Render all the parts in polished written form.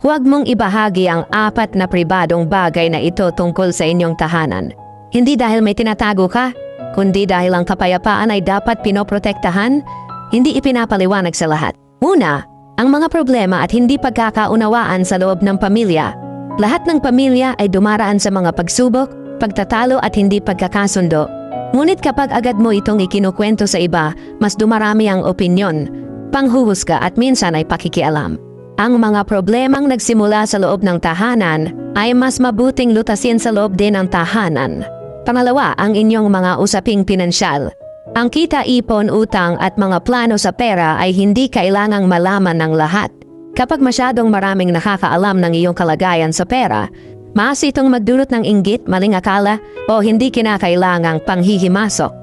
Huwag mong ibahagi ang 4 na pribadong bagay na ito tungkol sa inyong tahanan. Hindi dahil may tinatago ka, kundi dahil ang kapayapaan ay dapat pinoprotektahan, hindi ipinapaliwanag sa lahat. Una, ang mga problema at hindi pagkakaunawaan sa loob ng pamilya. Lahat ng pamilya ay dumaraan sa mga pagsubok, pagtatalo at hindi pagkakasundo. Ngunit kapag agad mo itong ikinukwento sa iba, mas dumarami ang opinyon, panghuhusga at minsan ay pakikialam. Ang mga problemang nagsimula sa loob ng tahanan ay mas mabuting lutasin sa loob din ng tahanan. Pangalawa, ang inyong mga usaping pinansyal. Ang kita, ipon, utang at mga plano sa pera ay hindi kailangang malaman ng lahat. Kapag masyadong maraming nakakaalam ng iyong kalagayan sa pera, maaari itong magdulot ng inggit, maling akala o hindi kinakailangang panghihimasok.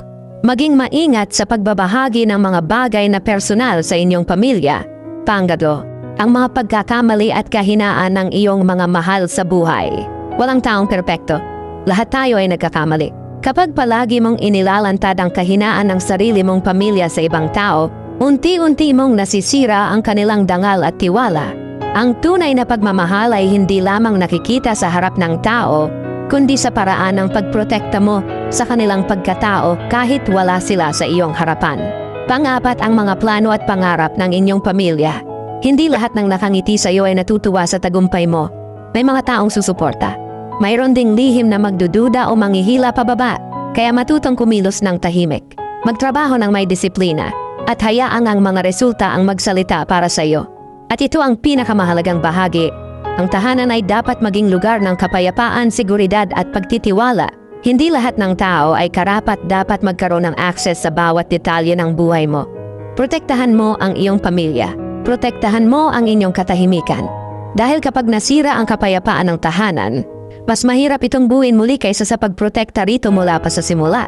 Maging maingat sa pagbabahagi ng mga bagay na personal sa inyong pamilya. Pangatlo, ang mga pagkakamali at kahinaan ng iyong mga mahal sa buhay. Walang taong perpekto. Lahat tayo ay nagkakamali. Kapag palagi mong inilalantad ang kahinaan ng sarili mong pamilya sa ibang tao, unti-unti mong nasisira ang kanilang dangal at tiwala. Ang tunay na pagmamahal ay hindi lamang nakikita sa harap ng tao, kundi sa paraan ng pagprotekta mo sa kanilang pagkatao kahit wala sila sa iyong harapan. Pang-apat, ang mga plano at pangarap ng inyong pamilya. Hindi lahat ng nakangiti sa iyo ay natutuwa sa tagumpay mo. May mga taong susuporta. Mayroon ding lihim na magdududa o manghihila pababa, kaya matutong kumilos ng tahimik. Magtrabaho ng may disiplina, at hayaang ang mga resulta ang magsalita para sa iyo. At ito ang pinakamahalagang bahagi. Ang tahanan ay dapat maging lugar ng kapayapaan, seguridad at pagtitiwala. Hindi lahat ng tao ay karapat-dapat magkaroon ng access sa bawat detalye ng buhay mo. Protektahan mo ang iyong pamilya. Protektahan mo ang inyong katahimikan. Dahil kapag nasira ang kapayapaan ng tahanan, mas mahirap itong buuin muli kaysa sa pagprotekta rito mula pa sa simula.